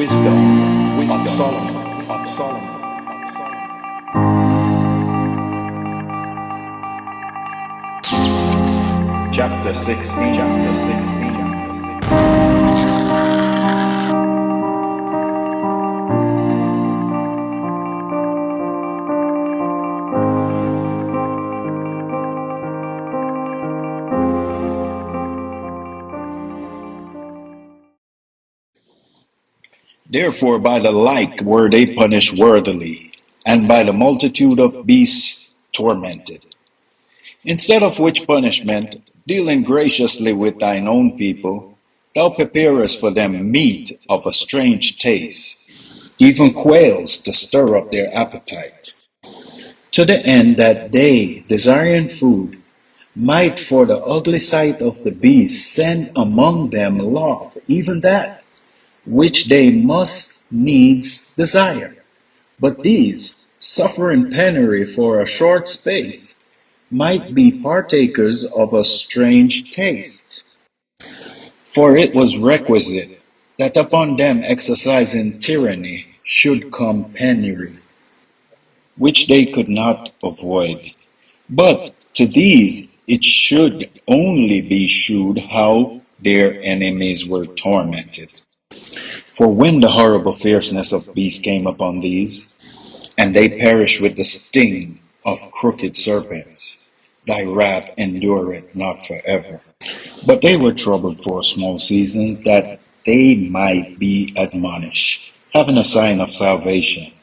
wisdom of Solomon. Chapter 16. Therefore by the like were they punished worthily, and by the multitude of beasts tormented. Instead of which punishment, dealing graciously with thine own people, thou preparest for them meat of a strange taste, even quails to stir up their appetite, to the end that they, desiring food, might for the ugly sight of the beast send among them lothe, even that which they must needs desire. But these, suffering penury for a short space, might be partakers of a strange taste. For it was requisite that upon them exercising tyranny should come penury, which they could not avoid. But to these it should only be shewed how their enemies were tormented. For when the horrible fierceness of beasts came upon these, and they perished with the sting of crooked serpents, thy wrath endureth not forever. But they were troubled for a small season, that they might be admonished, having a sign of salvation,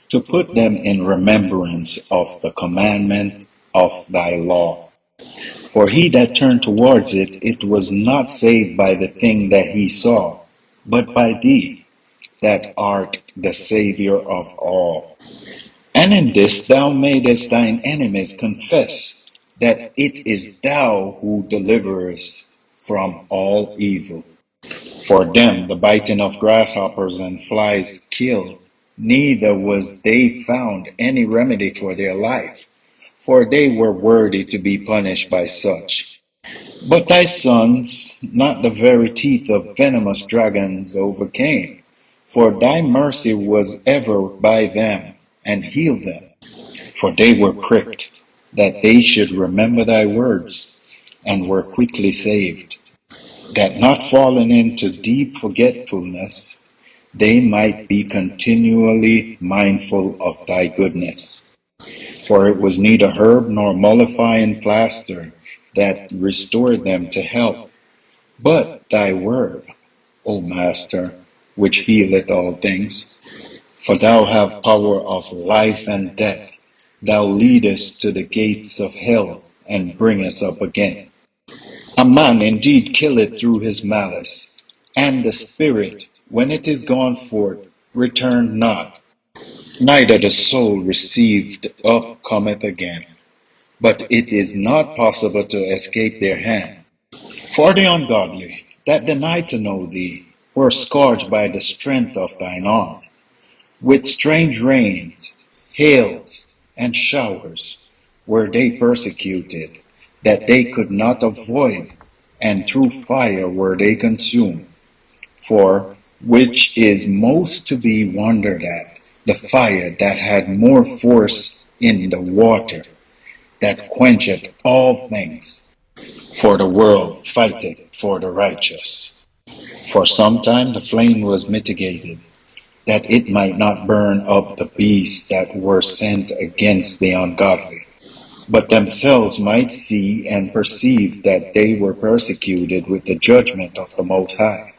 to put them in remembrance of the commandment of thy law. For he that turned towards it, it was not saved by the thing that he saw, but by thee, that art the Saviour of all. And in this thou madest thine enemies confess that it is thou who deliverest from all evil. For them the biting of grasshoppers and flies killed, neither was they found any remedy for their life, for they were worthy to be punished by such. But thy sons, not the very teeth of venomous dragons overcame, for thy mercy was ever by them, and healed them. For they were pricked, that they should remember thy words, and were quickly saved, that not falling into deep forgetfulness, they might be continually mindful of thy goodness. For it was neither herb nor mollifying plaster that restored them to health, but thy word, O Master, which healeth all things. For thou have power of life and death. Thou leadest to the gates of hell, and bringest up again. A man indeed killeth through his malice, and the spirit, when it is gone forth, returned not, neither the soul received up cometh again. But it is not possible to escape their hand. For the ungodly, that deny to know thee, were scourged by the strength of thine arm, with strange rains, hails, and showers were they persecuted, that they could not avoid, and through fire were they consumed. For which is most to be wondered at, the fire that had more force in the water, that quencheth all things. For the world fighteth for the righteous. For some time the flame was mitigated, that it might not burn up the beasts that were sent against the ungodly, but themselves might see and perceive that they were persecuted with the judgment of the Most High.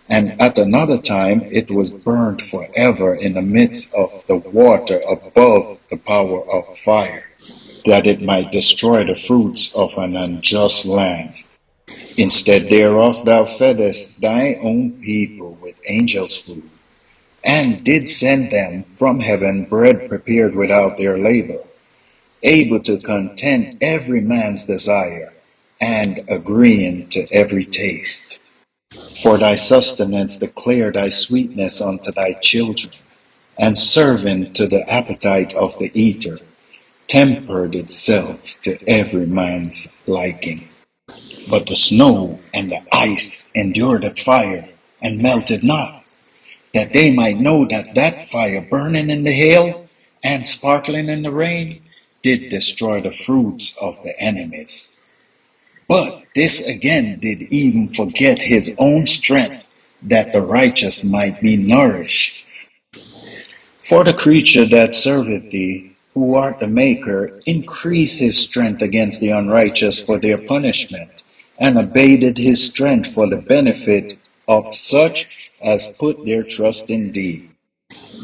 And at another time it was burned forever in the midst of the water above the power of fire, that it might destroy the fruits of an unjust land. Instead thereof thou feddest thy own people with angels' food, and did send them from heaven bread prepared without their labor, able to content every man's desire, and agreeing to every taste. For thy sustenance declare thy sweetness unto thy children, and serving to the appetite of the eater, tempered itself to every man's liking. But the snow and the ice endured the fire, and melted not. that they might know that that fire burning in the hail and sparkling in the rain did destroy the fruits of the enemies. But this again did even forget his own strength, that the righteous might be nourished. For the creature that serveth thee, who art the Maker, increase his strength against the unrighteous for their punishment, and abated his strength for the benefit of such as put their trust in thee.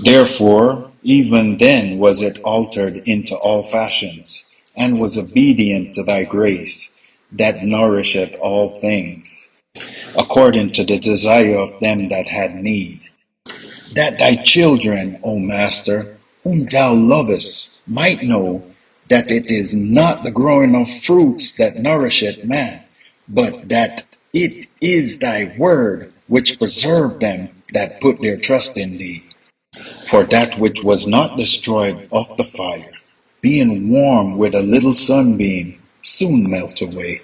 Therefore, even then was it altered into all fashions, and was obedient to thy grace, that nourisheth all things, according to the desire of them that had need, that thy children, O Master, whom thou lovest, might know that it is not the growing of fruits that nourisheth man, but that it is thy word which preserved them that put their trust in thee. For that which was not destroyed of the fire, being warm with a little sunbeam, soon melt away,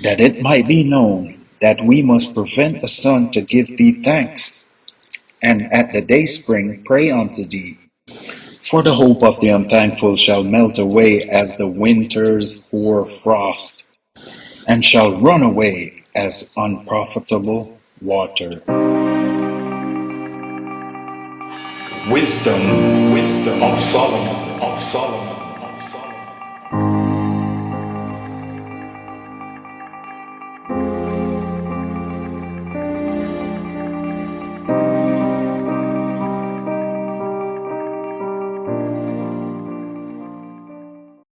that it might be known that we must prevent the sun to give thee thanks, and at the dayspring pray unto thee. For the hope of the unthankful shall melt away as the winter's hoar frost, and shall run away as unprofitable water. Wisdom of Solomon.